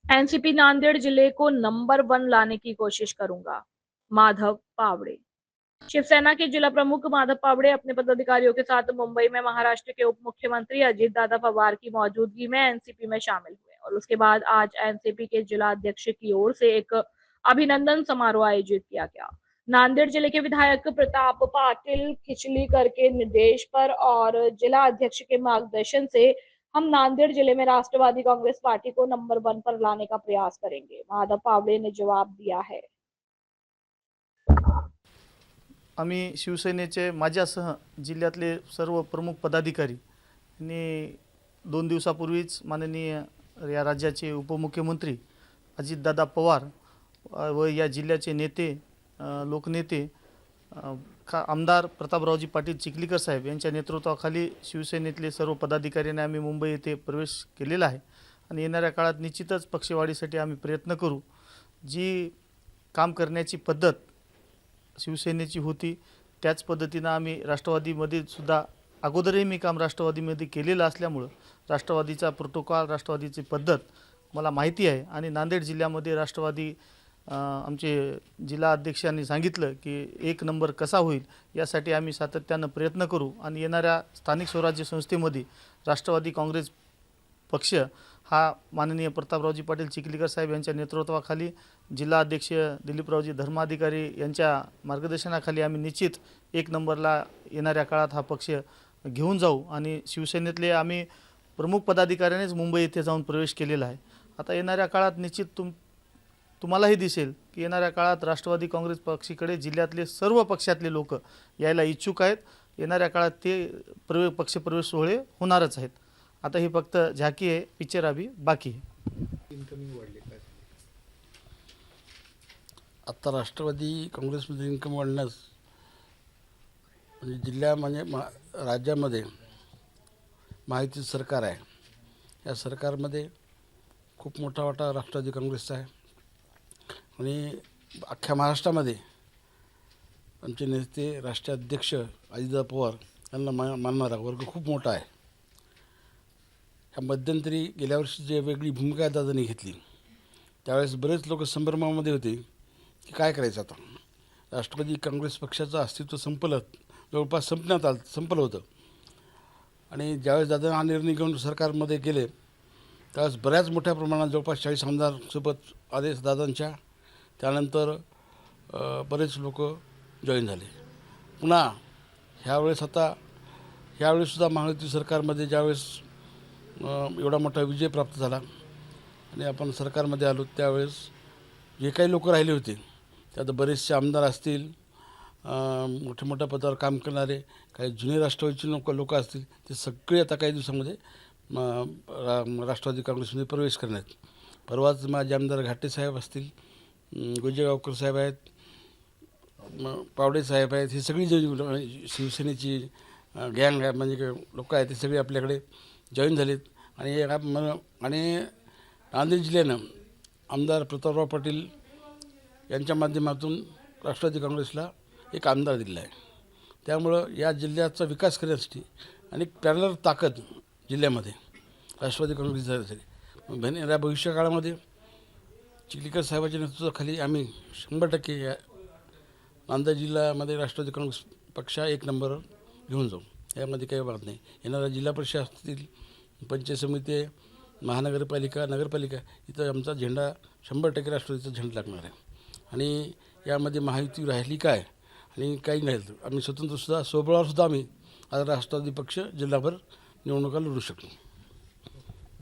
NCP Nanded जिले को number 1 लाने की कोशिश करूंगा, माधव पावड़े। शिवसेना के जिला प्रमुख माधव पावड़े अपने पदाधिकारियों के साथ मुंबई में महाराष्ट्र के उप मुख्यमंत्री अजित दादा पवार की मौजूदगी में एनसीपी में शामिल हुए और उसके बाद आज एनसीपी के जिला अध्यक्ष की ओर से एक अभिनंदन समारोह आयोजित किया गया। नांदेड़ जिले के विधायक प्रताप पाटिल खिचलीकर के निर्देश पर और जिला अध्यक्ष के मार्गदर्शन से हम नांदेड़ जिले में राष्ट्रवादी कांग्रेस पार्टी को नंबर 1 पर लाने का प्रयास करेंगे, माधव पावड़े ने जवाब दिया है। आम्ही शिवसेनेचे माझ्यासह जिल्ह्यातले सर्व प्रमुख पदाधिकारी यांनी 2 दिवसापूर्वीच माननीय या राज्याचे उपमुख्यमंत्री अजितदादा पवार व या जिल्ह्याचे नेते लोकनेते आमदार प्रतापरावजी पाटील चिखलीकर साहेब यांच्या नेतृत्वाखाली शिवसेनेतले सर्व पदाधिकाऱ्यांनी आम्ही मुंबई येथे प्रवेश केलेला आहे आणि येणाऱ्या काळात निश्चितच पक्षवाढीसाठी आम्ही प्रयत्न करू। जी काम करण्याची पद्धत शिवसेनेची होती त्याच पद्धतीने आम्ही राष्ट्रवादीमध्ये सुद्धा अगोदरही मी काम राष्ट्रवादीमध्ये केलेलं असल्यामुळे राष्ट्रवादीचा प्रोटोकॉल राष्ट्रवादीची पद्धत मला माहिती आहे आणि नांदेड जिल्ह्यामध्ये राष्ट्रवादी आमचे जिल्हा अध्यक्षांनी सांगितलं की 1 नंबर कसा होईल यासाठी आम्ही सातत्याने प्रयत्न करू आणि येणाऱ्या स्थानिक स्वराज्य संस्थेमध्ये राष्ट्रवादी काँग्रेस पक्ष हा माननीय प्रतापरावजी पाटील चिखलीकर साहेब यांच्या नेतृत्वाखाली जिल्हा अध्यक्ष दिलीपरावजी धर्माधिकारी यांच्या मार्गदर्शनाखाली आम्ही निश्चित 1 नंबरला येणाऱ्या काळात हा पक्ष घेऊन जाऊ आणि शिवसेनेतले आम्ही प्रमुख पदाधिकाऱ्यांनीच मुंबई येथे जाऊन प्रवेश केलेला आहे। आता येणाऱ्या काळात निश्चित तुम्हालाही दिसेल की येणाऱ्या काळात राष्ट्रवादी काँग्रेस पक्षाकडे जिल्ह्यातले सर्व पक्षातले लोक यायला इच्छुक आहेत। येणाऱ्या काळात ते पक्ष प्रवेश सोहळे होणारच आहेत। आता ही फक्त झाकी आहे, पिक्चर अभी बाकी आहे। आता राष्ट्रवादी काँग्रेसमध्ये इन्कम वाढण्यास म्हणजे जिल्हा म्हणजे राज्यामध्ये महायुती सरकार आहे। या सरकारमध्ये खूप मोठा वाटा राष्ट्रवादी काँग्रेसचा आहे आणि अख्ख्या महाराष्ट्रामध्ये आमचे नेते राष्ट्रीय अध्यक्ष अजितदादा पवार यांना मानणारा वर्ग खूप मोठा आहे। ह्या मध्यंतरी गेल्या वर्षी जे वेगळी भूमिका दादांनी घेतली त्यावेळेस बरेच लोक संभ्रमामध्ये होते की काय करायचं आता। राष्ट्रवादी काँग्रेस पक्षाचं अस्तित्व जवळपास संपलं होतं आणि ज्यावेळेस दादा हा निर्णय घेऊन सरकारमध्ये गेले त्यावेळेस बऱ्याच मोठ्या प्रमाणात जवळपास 40 आमदारसोबत आदेश दादांच्या त्यानंतर बरेच लोक जॉईन झाले। पुन्हा ह्यावेळेससुद्धा महायुती सरकारमध्ये ज्यावेळेस एवढा मोठा विजय प्राप्त झाला आणि आपण सरकारमध्ये आलो त्यावेळेस जे काही लोक राहिले होते त्यात बरेचसे आमदार असतील, मोठ्या पदावर काम करणारे काही जुने राष्ट्रवादीचे लोक असतील, ते सगळे आता काही दिवसांमध्ये राष्ट्रवादी काँग्रेसमध्ये प्रवेश करण्यात। परवाच माझे आमदार घाटे साहेब असतील, गोजेगावकर साहेब आहेत, पावडे साहेब आहेत, ही सगळी जी शिवसेनेची गँग आहे म्हणजे लोक आहेत ते सगळे आपल्याकडे जॉईन झालेत आणि नांदेड जिल्ह्यानं आमदार प्रतापराव पाटील यांच्या माध्यमातून राष्ट्रवादी काँग्रेसला एक आमदार दिला आहे। त्यामुळं या जिल्ह्याचा विकास करण्यासाठी आणि पॅरलर ताकद जिल्ह्यामध्ये राष्ट्रवादी काँग्रेससाठी येणाऱ्या भविष्यकाळामध्ये चिखलीकर साहेबांच्या नेतृत्वाखाली आम्ही 100% या नांदेड जिल्ह्यामध्ये राष्ट्रवादी काँग्रेस पक्ष 1 नंबरवर घेऊन जाऊ, यामध्ये काही वाद नाही। येणाऱ्या जिल्हा परिषद असतील, पंचायत समिती, महानगरपालिका, नगरपालिका इथं आमचा झेंडा 100% राष्ट्रवादीचा झेंडा लागणार आहे आणि यामध्ये महायुती राहिली काय आणि काही नाही आम्ही स्वतंत्रसुद्धा स्वबळावरसुद्धा आम्ही आज राष्ट्रवादी पक्ष जिल्हाभर निवडणुका लढू शकतो।